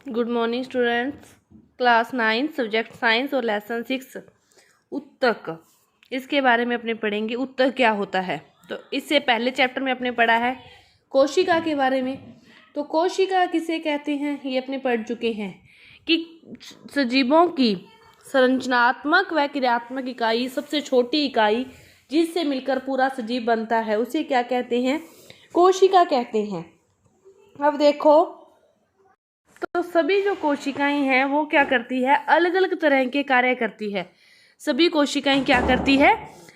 Good morning students. Class 9 subject science और lesson 6 उत्तक, इसके बारे में अपने पढ़ेंगे। उत्तक क्या होता है? तो इससे पहले चैप्टर में अपने पढ़ा है कोशिका के बारे में। तो कोशिका किसे कहते हैं ये अपने पढ़ चुके हैं कि सजीवों की संरचनात्मक व क्रियात्मक इकाई, सबसे छोटी इकाई जिससे मिलकर पूरा सजीव बनता है, उसे क्या कहते हैं? कोशिका कहते हैं। अब देखो, तो सभी जो कोशिकाएं हैं वो क्या करती है? अलग अलग तरह के कार्य करती है। सभी कोशिकाएं क्या करती है?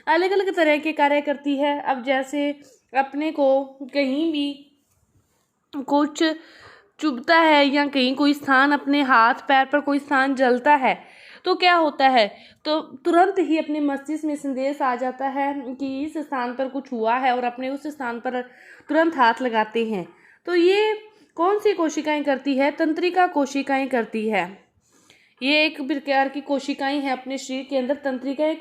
अलग अलग तरह के कार्य करती है। अब जैसे अपने को कहीं भी कुछ चुभता है या कहीं कोई स्थान, अपने हाथ पैर पर कोई स्थान जलता है, तो क्या होता है? तो तुरंत ही अपने मस्तिष्क में संदेश आ जाता है कि इस स्थान पर कुछ हुआ है और अपने उस स्थान पर तुरंत हाथ लगाते हैं। तो ये कौन सी कोशिकाएं करती है? तंत्रिका कोशिकाएं करती है। ये एक प्रकार की कोशिकाएं हैं अपने शरीर के अंदर, तंत्रिका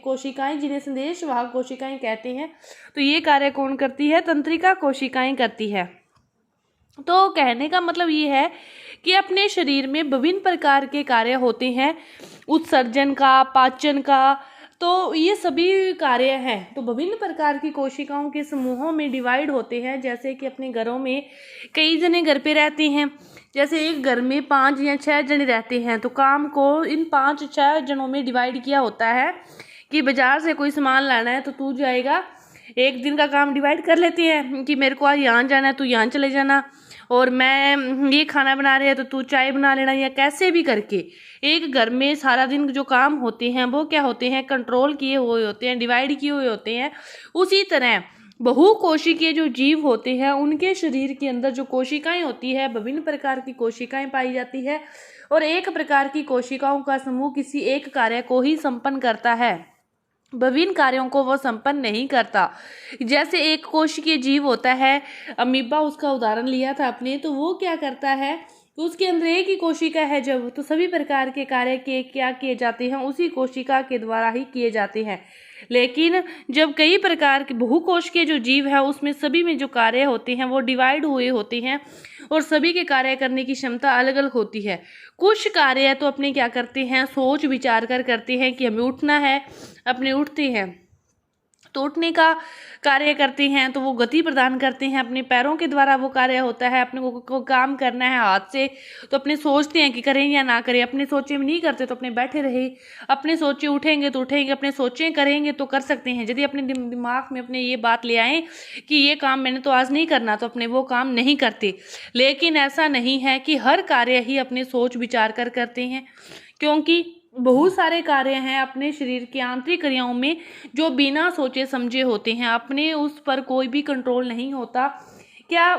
कोशिकाएं, जिन्हें संदेश वाहक कोशिकाएं कहते हैं। तो ये कार्य कौन करती है? तंत्रिका कोशिकाएं करती है। तो कहने का मतलब ये है कि अपने शरीर में विभिन्न प्रकार के कार्य होते हैं, उत्सर्जन का, पाचन का, तो ये सभी कार्य हैं। तो विभिन्न प्रकार की कोशिकाओं के समूहों में डिवाइड होते हैं। जैसे कि अपने घरों में कई जने घर पे रहते हैं, जैसे एक घर में 5 या 6 जने रहते हैं, तो काम को इन 5-6 जनों में डिवाइड किया होता है कि बाजार से कोई सामान लाना है तो तू जाएगा। एक दिन का काम डिवाइड कर लेते हैं कि मेरे को आज यहाँ जाना है, तू यहाँ चले जाना, और मैं ये खाना बना रही है तो तू चाय बना लेना, या कैसे भी करके एक घर में सारा दिन जो काम होते हैं वो क्या होते हैं? कंट्रोल किए हुए होते हैं, डिवाइड किए हुए होते हैं। उसी तरह बहुकोशिकीय जो जीव होते हैं, उनके शरीर के अंदर जो कोशिकाएं होती है, विभिन्न प्रकार की कोशिकाएं पाई जाती है, और एक प्रकार की कोशिकाओं का समूह किसी एक कार्य को ही संपन्न करता है, विभिन्न कार्यों को वो संपन्न नहीं करता। जैसे एक कोशिकीय जीव होता है, अमीबा, उसका उदाहरण लिया था अपने, तो वो क्या करता है? तो उसके अंदर एक ही कोशिका है जब, तो सभी प्रकार के कार्य के क्या किए जाते हैं? उसी कोशिका के द्वारा ही किए जाते हैं। लेकिन जब कई प्रकार के बहुकोश के जो जीव है, उसमें सभी में जो कार्य होते हैं वो डिवाइड हुए होते हैं, और सभी के कार्य करने की क्षमता अलग अलग होती है। कुछ कार्य तो अपने क्या करते हैं? सोच विचार कर करते हैं कि हमें उठना है, अपने उठते हैं, तो उठने का कार्य करते हैं, तो वो गति प्रदान करते हैं, अपने पैरों के द्वारा वो कार्य होता है। अपने को काम करना है हाथ से, तो अपने सोचते हैं कि करें या ना करें, अपने सोचे में नहीं करते तो अपने बैठे रहे, अपने सोचे उठेंगे तो उठेंगे, अपने सोचे करेंगे तो कर सकते हैं। यदि अपने दिमाग में अपने ये बात ले आए कि ये काम मैंने तो आज नहीं करना, तो अपने वो काम नहीं करते। लेकिन ऐसा नहीं है कि हर कार्य ही अपने सोच विचार कर करते हैं, क्योंकि बहुत सारे कार्य हैं अपने शरीर की आंतरिक क्रियाओं में जो बिना सोचे समझे होते हैं, अपने उस पर कोई भी कंट्रोल नहीं होता। क्या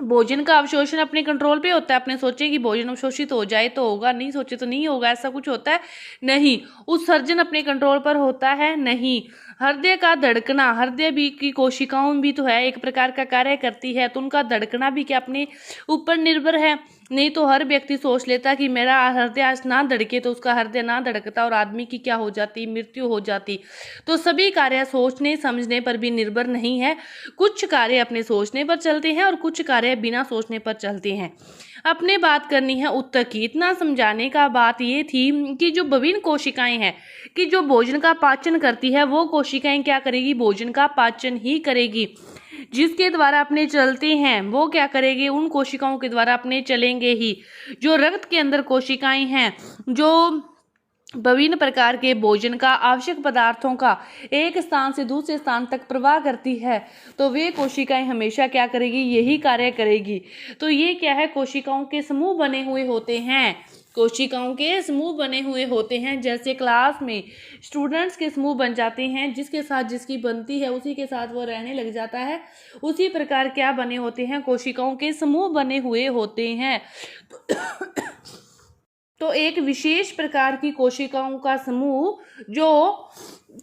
भोजन का अवशोषण अपने कंट्रोल पे होता है? अपने सोचे कि भोजन अवशोषित हो जाए तो होगा, नहीं सोचे तो नहीं होगा, ऐसा कुछ होता है? नहीं। उत्सर्जन अपने कंट्रोल पर होता है? नहीं। हृदय का धड़कना, हृदय भी की कोशिकाओं भी तो है, एक प्रकार का कार्य करती है, तो उनका धड़कना भी क्या अपने ऊपर निर्भर है? नहीं। तो हर व्यक्ति सोच लेता कि मेरा हृदय आज ना धड़के, तो उसका हृदय ना धड़कता और आदमी की क्या हो जाती? मृत्यु हो जाती। तो सभी कार्य सोचने समझने पर भी निर्भर नहीं है। कुछ कार्य अपने सोचने पर चलते हैं और कुछ कार्य बिना सोचने पर चलते हैं। अपने बात करनी है उत्तक की। इतना समझाने का बात ये थी कि जो विभिन्न कोशिकाएं हैं, कि जो भोजन का पाचन करती है, वो कोशिकाएं क्या करेगी? भोजन का पाचन ही करेगी। जिसके द्वारा अपने चलते हैं, वो क्या करेगी? उन कोशिकाओं के द्वारा अपने चलेंगे ही। जो रक्त के अंदर कोशिकाएं हैं, जो विभिन्न प्रकार के भोजन का, आवश्यक पदार्थों का एक स्थान से दूसरे स्थान तक प्रवाह करती है, तो वे कोशिकाएं हमेशा क्या करेगी? यही कार्य करेगी। तो ये क्या है? कोशिकाओं के समूह बने हुए होते हैं। कोशिकाओं के समूह बने हुए होते हैं। जैसे क्लास में स्टूडेंट्स के समूह बन जाते हैं, जिसके साथ जिसकी बनती है उसी के साथ वो रहने लग जाता है, उसी प्रकार क्या बने होते हैं? कोशिकाओं के समूह बने हुए होते हैं। तो एक विशेष प्रकार की कोशिकाओं का समूह जो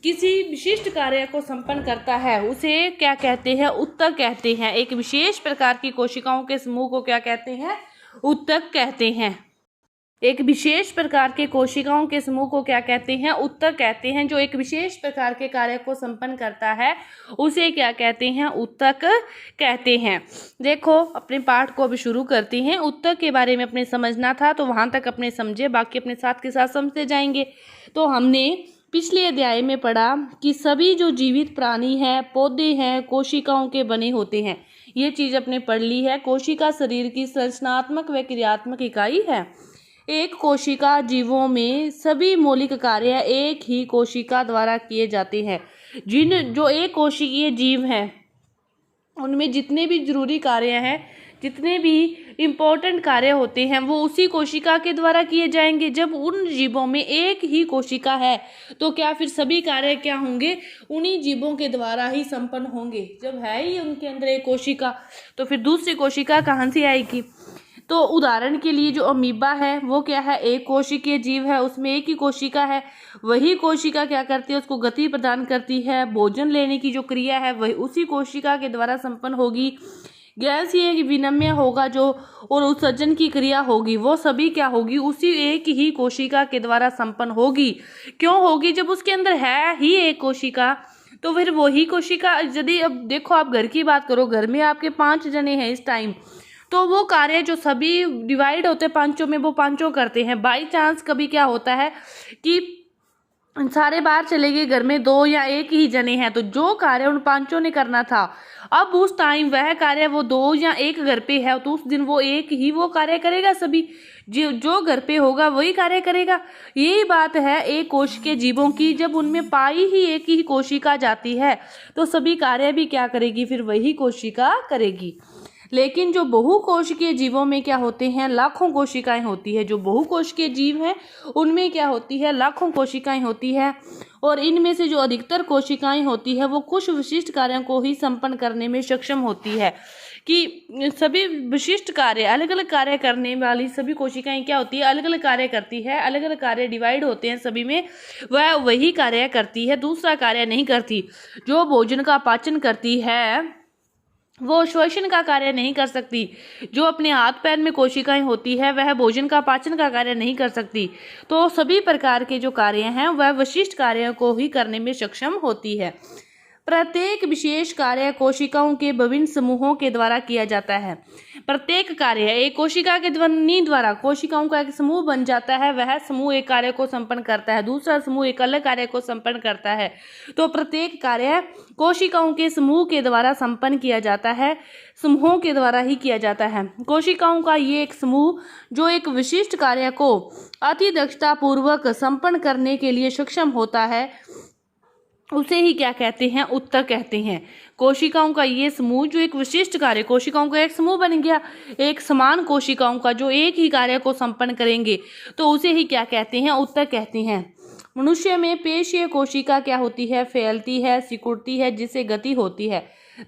किसी विशिष्ट कार्य को संपन्न करता है, उसे क्या कहते हैं? उत्तक कहते हैं। एक विशेष प्रकार की कोशिकाओं के समूह को क्या कहते हैं? उत्तक कहते हैं। एक विशेष प्रकार के कोशिकाओं के समूह को क्या कहते हैं? ऊतक कहते हैं। जो एक विशेष प्रकार के कार्य को संपन्न करता है उसे क्या कहते हैं? ऊतक कहते हैं। देखो, अपने पाठ को अभी शुरू करते हैं। ऊतक के बारे में अपने समझना था तो वहां तक अपने समझे, बाकी अपने साथ के साथ समझते जाएंगे। तो हमने पिछले अध्याय में पढ़ा कि सभी जो जीवित प्राणी हैं, पौधे हैं, कोशिकाओं के बने होते हैं। ये चीज अपने पढ़ ली है। कोशिका शरीर की संरचनात्मक व क्रियात्मक इकाई है। एक कोशिका जीवों में सभी मौलिक कार्य एक ही कोशिका द्वारा किए जाते हैं। जो एक कोशिकीय जीव हैं उनमें जितने भी जरूरी कार्य हैं, जितने भी इम्पोर्टेंट कार्य होते हैं वो उसी कोशिका के द्वारा किए जाएंगे। जब उन जीवों में एक ही कोशिका है तो क्या फिर सभी कार्य क्या होंगे? उन्हीं जीवों के द्वारा ही संपन्न होंगे। जब है ही उनके अंदर एक कोशिका तो फिर दूसरी कोशिका कहाँ से आएगी? तो उदाहरण के लिए जो अमीबा है वो क्या है? एक कोशिकीय जीव है, उसमें एक ही कोशिका है। वही कोशिका क्या करती है? उसको गति प्रदान करती है। भोजन लेने की जो क्रिया है वही उसी कोशिका के द्वारा संपन्न होगी। गैसीय विनिमय होगा जो और उत्सर्जन की क्रिया होगी वो सभी क्या होगी? उसी एक ही कोशिका के द्वारा संपन्न होगी। क्यों होगी? जब उसके अंदर है ही एक कोशिका तो फिर वही कोशिका, यदि अब देखो आप घर की बात करो, घर में आपके 5 जने हैं इस टाइम, तो वो कार्य जो सभी डिवाइड होते हैं पांचों में वो पांचों करते हैं। बाई चांस कभी क्या होता है कि सारे बाहर चले गए, घर में 2 या 1 ही जने हैं, तो जो कार्य उन पांचों ने करना था अब उस टाइम वह कार्य वो 2 या 1 घर पे है तो उस दिन वो एक ही वो कार्य करेगा। सभी जो घर पे होगा वही कार्य करेगा। यही बात है एक कोशिकीय जीवों की। जब उनमें पाई ही एक ही कोशिका जाती है तो सभी कार्य भी क्या करेगी? फिर वही कोशिका करेगी। लेकिन जो बहुकोशिकीय जीवों में क्या होते हैं? लाखों कोशिकाएं होती है। जो बहुकोशिकीय जीव हैं उनमें क्या होती है? लाखों कोशिकाएं होती है। और इनमें से जो अधिकतर कोशिकाएं होती है वो कुछ विशिष्ट कार्यों को ही संपन्न करने में सक्षम होती है। कि सभी विशिष्ट कार्य, अलग अलग कार्य करने वाली सभी कोशिकाएं क्या होती है? अलग अलग कार्य करती है। अलग अलग कार्य डिवाइड होते हैं सभी में, वह वही कार्य करती है, दूसरा कार्य नहीं करती। जो भोजन का पाचन करती है वो श्वसन का कार्य नहीं कर सकती। जो अपने हाथ पैर में कोशिकाएं होती है वह भोजन का पाचन का कार्य नहीं कर सकती। तो सभी प्रकार के जो कार्य हैं वह विशिष्ट कार्यों को ही करने में सक्षम होती है। प्रत्येक विशेष कार्य कोशिकाओं के विभिन्न समूहों के द्वारा किया जाता है। प्रत्येक कार्य एक कोशिका के ध्वनि द्वारा कोशिकाओं का एक समूह बन जाता है। वह समूह एक कार्य को संपन्न करता है, दूसरा समूह एक अलग कार्य को संपन्न करता है। तो प्रत्येक कार्य कोशिकाओं के समूह के द्वारा संपन्न किया जाता है, समूहों के द्वारा ही किया जाता है। कोशिकाओं का ये एक समूह जो एक विशिष्ट कार्य को अति दक्षता पूर्वक संपन्न करने के लिए सक्षम होता है उसे ही क्या कहते हैं? ऊतक कहते हैं। कोशिकाओं का ये समूह जो एक विशिष्ट कार्य, कोशिकाओं का एक समूह बन गया एक समान कोशिकाओं का जो एक ही कार्य को संपन्न करेंगे तो उसे ही क्या कहते हैं? ऊतक कहते हैं। मनुष्य में पेशीय कोशिका क्या होती है? फैलती है, सिकुड़ती है, जिससे गति होती है।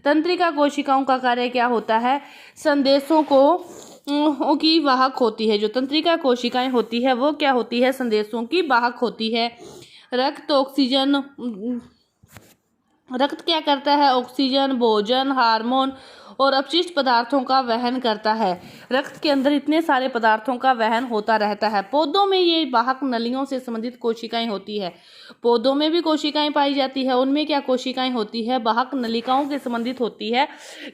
तंत्रिका कोशिकाओं का कार्य क्या होता है? संदेशों को की वाहक होती है। जो तंत्रिका कोशिकाएं होती है वो क्या होती है? संदेशों की वाहक होती है। रक्त क्या करता है? ऑक्सीजन, भोजन, हार्मोन और अपशिष्ट पदार्थों का वहन करता है। रक्त के अंदर इतने सारे पदार्थों का वहन होता रहता है। पौधों में ये वाहक नलियों से संबंधित कोशिकाएं होती है। पौधों में भी कोशिकाएं पाई जाती है। उनमें क्या कोशिकाएं होती है? वाहक नलिकाओं से संबंधित होती है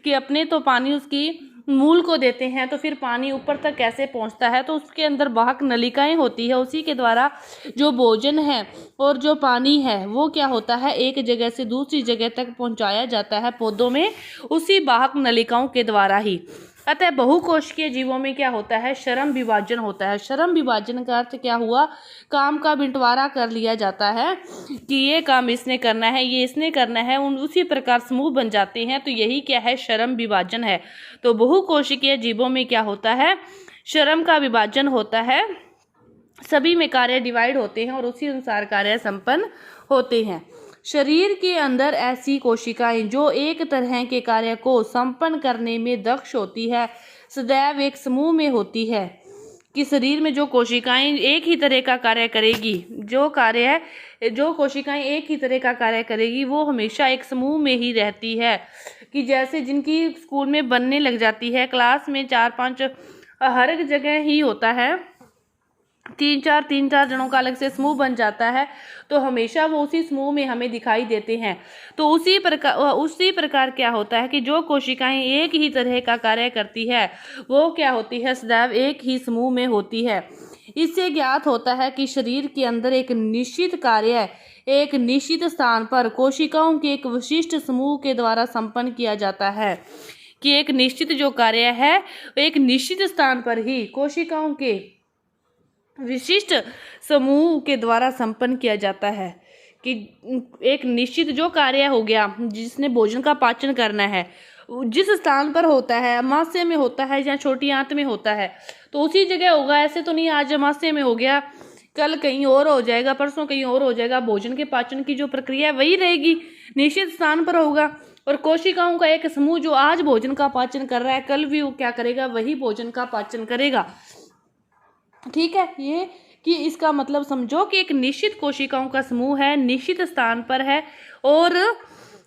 कि अपने तो पानी उसकी मूल को देते हैं तो फिर पानी ऊपर तक कैसे पहुंचता है? तो उसके अंदर वाहक नलिकाएं होती है। उसी के द्वारा जो भोजन है और जो पानी है वो क्या होता है? एक जगह से दूसरी जगह तक पहुंचाया जाता है पौधों में उसी वाहक नलिकाओं के द्वारा ही। अतः बहुकोशिकीय जीवों में क्या होता है? श्रम विभाजन होता है। श्रम विभाजन का अर्थ क्या हुआ? काम का बंटवारा कर लिया जाता है कि ये काम इसने करना है, ये इसने करना है, उसी प्रकार समूह बन जाते हैं। तो यही क्या है? श्रम विभाजन है। तो बहुकोशिकीय जीवों में क्या होता है? श्रम का विभाजन होता है। सभी में कार्य डिवाइड होते हैं और उसी अनुसार कार्य संपन्न होते हैं। शरीर के अंदर ऐसी कोशिकाएं जो एक तरह के कार्य को संपन्न करने में दक्ष होती है सदैव एक समूह में होती है। कि शरीर में जो कोशिकाएं एक ही तरह का कार्य करेगी, जो कोशिकाएं एक ही तरह का कार्य करेगी वो हमेशा एक समूह में ही रहती है। कि जैसे जिनकी स्कूल में बनने लग जाती है, क्लास में 4-5 हर एक जगह ही होता है तीन चार जनों का अलग से समूह बन जाता है तो हमेशा वो उसी समूह में हमें दिखाई देते हैं। तो उसी प्रकार क्या होता है कि जो कोशिकाएं एक ही तरह का कार्य करती है वो क्या होती है, सदैव एक ही समूह में होती है। इससे ज्ञात होता है कि शरीर के अंदर एक निश्चित कार्य एक निश्चित स्थान पर कोशिकाओं के एक विशिष्ट समूह के द्वारा संपन्न किया जाता है, कि एक निश्चित जो कार्य है एक निश्चित स्थान पर ही कोशिकाओं के विशिष्ट समूह के द्वारा संपन्न किया जाता है। कि एक निश्चित जो कार्य हो गया जिसने भोजन का पाचन करना है जिस स्थान पर होता है, अमाशय में होता है या छोटी आंत में होता है, तो उसी जगह होगा। ऐसे तो नहीं आज अमाशय में हो गया, कल कहीं और हो जाएगा, परसों कहीं और हो जाएगा। भोजन के पाचन की जो प्रक्रिया है वही रहेगी, निश्चित स्थान पर होगा। और कोशिकाओं का एक समूह जो आज भोजन का पाचन कर रहा है कल भी वो क्या करेगा, वही भोजन का पाचन करेगा। ठीक है, ये कि इसका मतलब समझो कि एक निश्चित कोशिकाओं का समूह है, निश्चित स्थान पर है और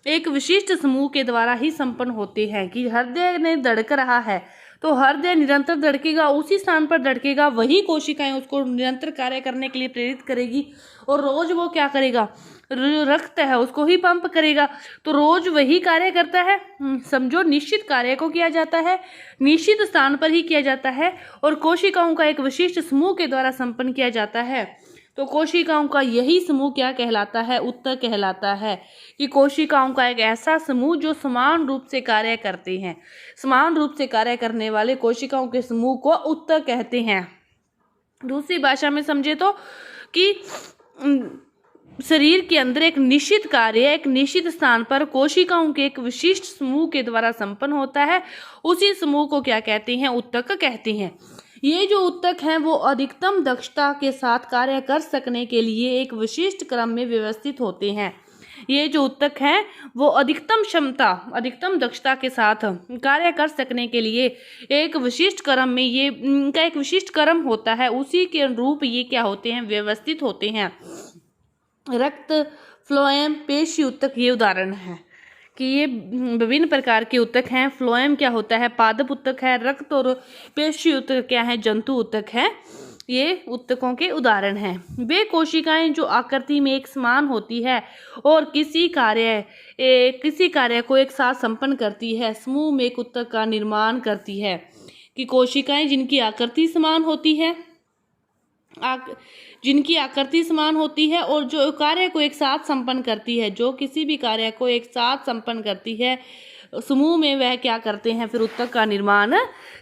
एक विशिष्ट समूह के द्वारा ही संपन्न होते हैं। कि हृदय ने धड़क रहा है तो हृदय निरंतर धड़केगा, उसी स्थान पर धड़केगा, वही कोशिकाएं उसको निरंतर कार्य करने के लिए प्रेरित करेगी। और रोज वो क्या करेगा, रक्त है उसको ही पंप करेगा, तो रोज वही कार्य करता है। समझो निश्चित कार्य को किया जाता है, निश्चित स्थान पर ही किया जाता है और कोशिकाओं का एक विशिष्ट समूह के द्वारा संपन्न किया जाता है। तो कोशिकाओं का यही समूह क्या कहलाता है, उत्तक कहलाता है। कि कोशिकाओं का एक ऐसा समूह जो समान रूप से कार्य करते हैं, समान रूप से कार्य करने वाले कोशिकाओं के समूह को उत्तक कहते हैं। दूसरी भाषा में समझे तो कि शरीर के अंदर एक निश्चित कार्य एक निश्चित स्थान पर कोशिकाओं के एक विशिष्ट समूह के द्वारा संपन्न होता है, उसी समूह को क्या कहते हैं, उत्तक कहते हैं। ये जो उत्तक हैं वो अधिकतम दक्षता के साथ कार्य कर सकने के लिए एक विशिष्ट क्रम में व्यवस्थित होते हैं। ये जो उत्तक हैं वो अधिकतम क्षमता अधिकतम दक्षता के साथ कार्य कर सकने के लिए एक विशिष्ट क्रम में ये इनका एक विशिष्ट क्रम होता है, उसी के अनुरूप ये क्या होते हैं, व्यवस्थित होते हैं। रक्त, फ्लोएम, पेशी उत्तक ये उदाहरण है कि ये विभिन्न प्रकार के उत्तक हैं। फ्लोएम क्या होता है, पादप उत्तक है। रक्त और पेशी उत्तक क्या है, जंतु उत्तक है। ये उत्तकों के उदाहरण हैं। वे कोशिकाएं जो आकृति में एक समान होती है और किसी कार्य को एक साथ संपन्न करती है, समूह में एक उत्तक का निर्माण करती है। कि कोशिकाएं जिनकी आकृति समान होती है और जो कार्य को एक साथ संपन्न करती है, जो किसी भी कार्य को एक साथ संपन्न करती है समूह में, वह क्या करते हैं, फिर उत्तक का निर्माण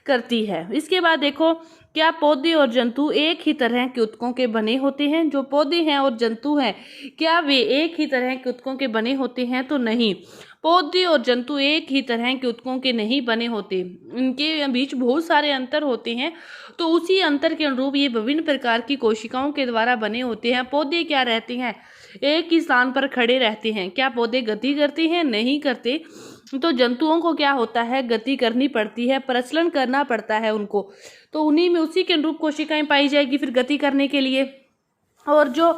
करती है। इसके बाद देखो, क्या पौधे और जंतु एक ही तरह के उत्तकों के बने होते हैं? जो पौधे हैं और जंतु हैं क्या वे एक ही तरह के उत्तकों के बने होते हैं? तो नहीं, पौधे और जंतु एक ही तरह के उत्तकों के नहीं बने होते, इनके बीच बहुत सारे अंतर होते हैं। तो उसी अंतर के अनुरूप ये विभिन्न प्रकार की कोशिकाओं के द्वारा बने होते हैं। पौधे क्या रहते हैं, एक ही स्थान पर खड़े रहते हैं। क्या पौधे गति करते हैं? नहीं करते। तो जंतुओं को क्या होता है, गति करनी पड़ती है, प्रचलन करना पड़ता है उनको। तो उन्हीं में उसी के अनुरूप कोशिकाएं पाई जाएगी फिर गति करने के लिए। और जो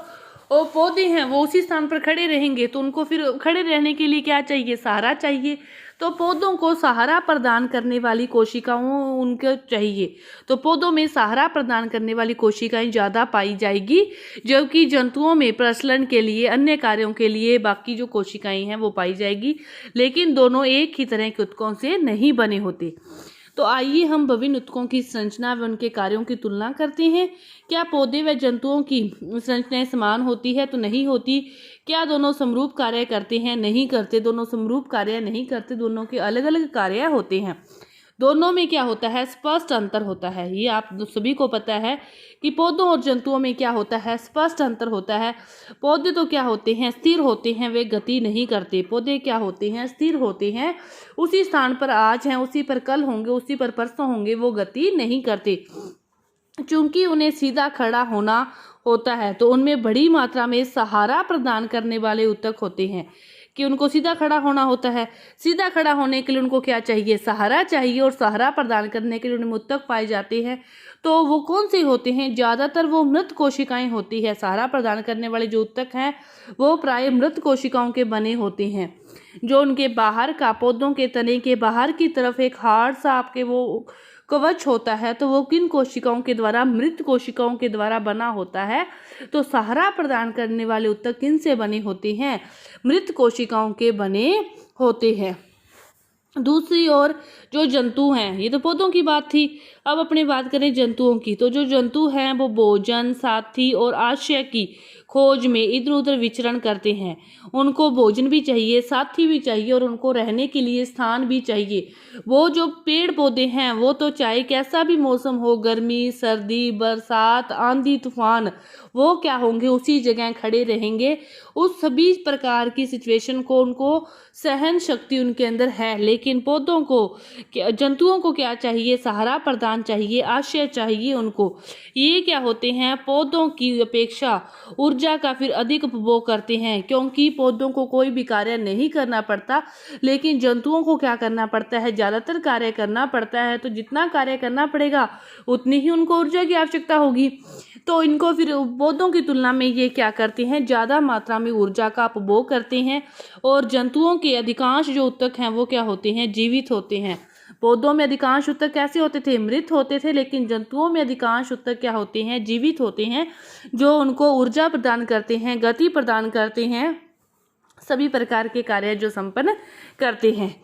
पौधे हैं वो उसी स्थान पर खड़े रहेंगे, तो उनको फिर खड़े रहने के लिए क्या चाहिए, सहारा चाहिए। तो पौधों को सहारा प्रदान करने वाली कोशिकाओं उनको चाहिए। तो पौधों में सहारा प्रदान करने वाली कोशिकाएं ज़्यादा पाई जाएगी, जबकि जंतुओं में प्रसलन के लिए, अन्य कार्यों के लिए बाकी जो कोशिकाएं हैं वो पाई जाएगी। लेकिन दोनों एक ही तरह के उत्तकों से नहीं बने होते। तो आइए हम विभिन्न उत्तकों की संरचना व उनके कार्यों की तुलना करते हैं। क्या पौधे व जंतुओं की संरचनाएं समान होती है? तो नहीं होती। क्या दोनों समरूप कार्य करते हैं? नहीं करते। दोनों समरूप कार्य नहीं करते, दोनों के अलग अलग कार्य होते हैं। दोनों में क्या होता है, स्पष्ट अंतर होता है। ये आप सभी को पता है कि पौधों और जंतुओं में क्या होता है, स्पष्ट अंतर होता है। पौधे तो क्या होते हैं, स्थिर होते हैं, वे गति नहीं करते। पौधे क्या होते हैं, स्थिर होते हैं, उसी स्थान पर आज हैं, उसी पर कल होंगे, उसी पर परसों होंगे, वो गति नहीं करते। चूंकि उन्हें सीधा खड़ा होना होता है तो उनमें बड़ी मात्रा में सहारा प्रदान करने वाले उत्तक होते हैं। कि उनको सीधा खड़ा होना होता है, सीधा खड़ा होने के लिए उनको क्या चाहिए, सहारा चाहिए, और सहारा प्रदान करने के लिए उनमें उत्तक पाए जाते हैं। तो वो कौन से होते हैं, ज़्यादातर वो मृत कोशिकाएं होती है। सहारा प्रदान करने वाले जो उत्तक हैं वो प्राय मृत कोशिकाओं के बने होते हैं। जो उनके बाहर का, पौधों के तने के बाहर की तरफ एक हार्ड सा आपके वो कवच होता है तो वो किन कोशिकाओं के द्वारा, मृत कोशिकाओं के द्वारा बना होता है। तो सहारा प्रदान करने वाले ऊतक किन से बने होते हैं, मृत कोशिकाओं के बने होते हैं। दूसरी ओर जो जंतु हैं, ये तो पौधों की बात थी, अब अपनी बात करें जंतुओं की। तो जो जंतु हैं वो भोजन, साथी और आश्रय की खोज में इधर उधर विचरण करते हैं। उनको भोजन भी चाहिए, साथी भी चाहिए और उनको रहने के लिए स्थान भी चाहिए। वो जो पेड़ पौधे हैं वो तो चाहे कैसा भी मौसम हो, गर्मी, सर्दी, बरसात, आंधी, तूफान, वो क्या होंगे, उसी जगह खड़े रहेंगे। उस सभी प्रकार की सिचुएशन को उनको सहन शक्ति उनके अंदर है। लेकिन पौधों को, जंतुओं को क्या चाहिए, सहारा प्रदान चाहिए, आश्रय चाहिए उनको। ये क्या होते हैं, पौधों की अपेक्षा ऊर्जा का फिर अधिक उपभोग करते हैं, क्योंकि पौधों को कोई भी कार्य नहीं करना पड़ता, लेकिन जंतुओं को क्या करना पड़ता है, ज्यादातर कार्य करना पड़ता है। तो जितना कार्य करना पड़ेगा उतनी ही उनको ऊर्जा की आवश्यकता होगी। तो इनको फिर पौधों की तुलना में ये क्या करते हैं, ज्यादा मात्रा में ऊर्जा का उपभोग करते हैं। और जंतुओं के अधिकांश जो ऊतक हैं वो क्या होते हैं, जीवित होते हैं। पौधों में अधिकांश ऊतक कैसे होते थे, मृत होते थे, लेकिन जंतुओं में अधिकांश ऊतक क्या होते हैं, जीवित होते हैं, जो उनको ऊर्जा प्रदान करते हैं, गति प्रदान करते हैं, सभी प्रकार के कार्य जो संपन्न करते हैं।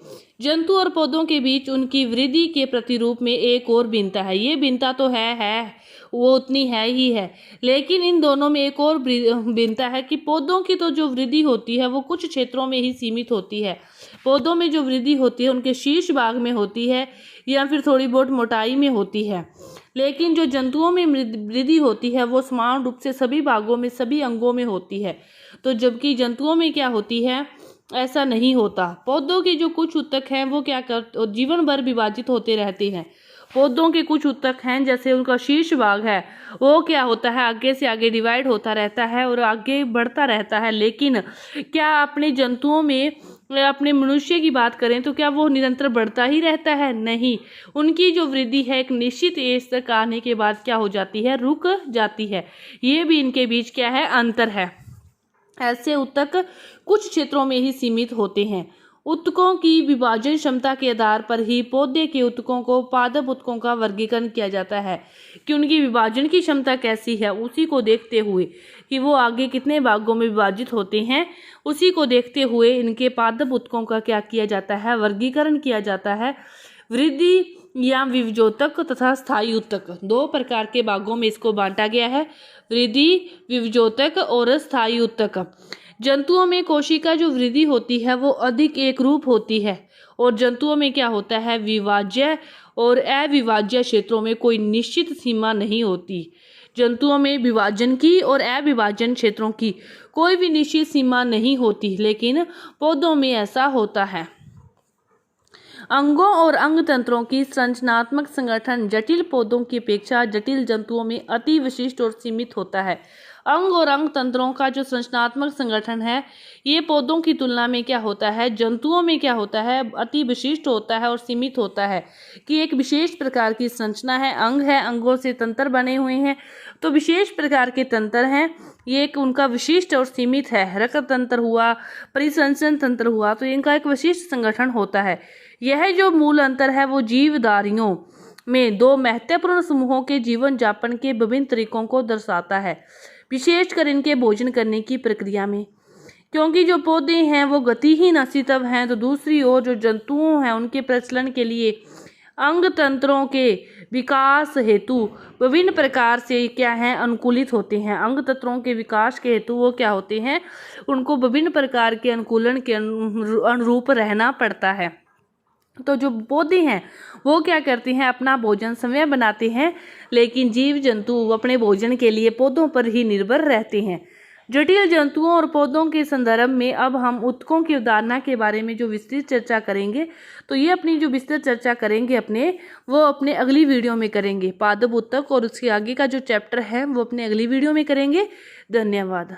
जंतु और पौधों के बीच उनकी वृद्धि के प्रतिरूप में एक और भिन्नता है। ये भिन्नता तो है वो उतनी है ही है, लेकिन इन दोनों में एक और भिन्नता है कि पौधों की तो जो वृद्धि होती है वो कुछ क्षेत्रों में ही सीमित होती है। पौधों में जो वृद्धि होती है उनके शीर्ष भाग में होती है या फिर थोड़ी बहुत मोटाई में होती है। लेकिन जो जंतुओं में वृद्धि होती है वो समान रूप से सभी भागों में, सभी अंगों में होती है। तो जबकि जंतुओं में क्या होती है, ऐसा नहीं होता। पौधों के जो कुछ ऊतक हैं वो क्या कर जीवन भर विभाजित होते रहते हैं। पौधों के कुछ ऊतक हैं, जैसे उनका शीर्ष भाग है, वो क्या होता है, आगे से आगे डिवाइड होता रहता है और आगे बढ़ता रहता है। लेकिन क्या अपने जंतुओं में, अपने मनुष्य की बात करें तो क्या वो निरंतर बढ़ता ही रहता है, नहीं। उनकी जो वृद्धि है एक निश्चित एज तक आने के बाद क्या हो जाती है, रुक जाती है। ये भी इनके बीच क्या है, अंतर है। ऐसे ऊतक कुछ क्षेत्रों में ही सीमित होते हैं। ऊतकों की विभाजन क्षमता के आधार पर ही पौधे के ऊतकों को पादप ऊतकों का वर्गीकरण किया जाता है कि उनकी विभाजन की क्षमता कैसी है। उसी को देखते हुए कि वो आगे कितने भागों में विभाजित होते हैं, उसी को देखते हुए इनके पादप ऊतकों का क्या किया जाता है, वर्गीकरण किया जाता है। वृद्धि या विभजोतक तथा स्थायी ऊतक, दो प्रकार के भागों में इसको बांटा गया है, वृद्धि, विभजोतक और स्थायी ऊतक। जंतुओं में कोशिका जो वृद्धि होती है वो अधिक एक रूप होती है, और जंतुओं में क्या होता है, विभाज्य और अविभाज्य क्षेत्रों में कोई निश्चित सीमा नहीं होती। जंतुओं में विभाजन की और अविभाजन क्षेत्रों की कोई भी निश्चित सीमा नहीं होती, लेकिन पौधों में ऐसा होता है। अंगों और अंग तंत्रों की संरचनात्मक संगठन जटिल पौधों की अपेक्षा जटिल जंतुओं में अति विशिष्ट और सीमित होता है। अंग और अंग तंत्रों का जो संरचनात्मक संगठन है ये पौधों की तुलना में क्या होता है, जंतुओं में क्या होता है, अति विशिष्ट होता है और सीमित होता है। कि एक विशेष प्रकार की संरचना है, अंग है, अंगों से तंत्र बने हुए हैं, तो विशेष प्रकार के तंत्र हैं, ये एक उनका विशिष्ट और सीमित है। रक्त तंत्र हुआ, परिसंचरण तंत्र हुआ, तो इनका एक विशिष्ट संगठन होता है। यह जो मूल अंतर है वो जीवधारियों में दो महत्वपूर्ण समूहों के जीवन यापन के विभिन्न तरीकों को दर्शाता है, विशेषकर इनके भोजन करने की प्रक्रिया में। क्योंकि जो पौधे हैं वो गतिहीन अस्तित्व हैं, तो दूसरी ओर जो जंतुओं हैं उनके प्रचलन के लिए अंग तंत्रों के विकास हेतु विभिन्न प्रकार से क्या है, अनुकूलित होते हैं। अंग तंत्रों के विकास के हेतु वो क्या होते हैं, उनको विभिन्न प्रकार के अनुकूलन के अनुरूप रहना पड़ता है। तो जो पौधे हैं वो क्या करते हैं, अपना भोजन स्वयं बनाते हैं, लेकिन जीव जंतु अपने भोजन के लिए पौधों पर ही निर्भर रहते हैं। जटिल जंतुओं और पौधों के संदर्भ में अब हम ऊतकों की अवधारणा के बारे में जो विस्तृत चर्चा करेंगे, तो ये अपनी जो विस्तृत चर्चा करेंगे वो अपने अगली वीडियो में करेंगे। पादप ऊतक और उसके आगे का जो चैप्टर है वो अपने अगली वीडियो में करेंगे। धन्यवाद।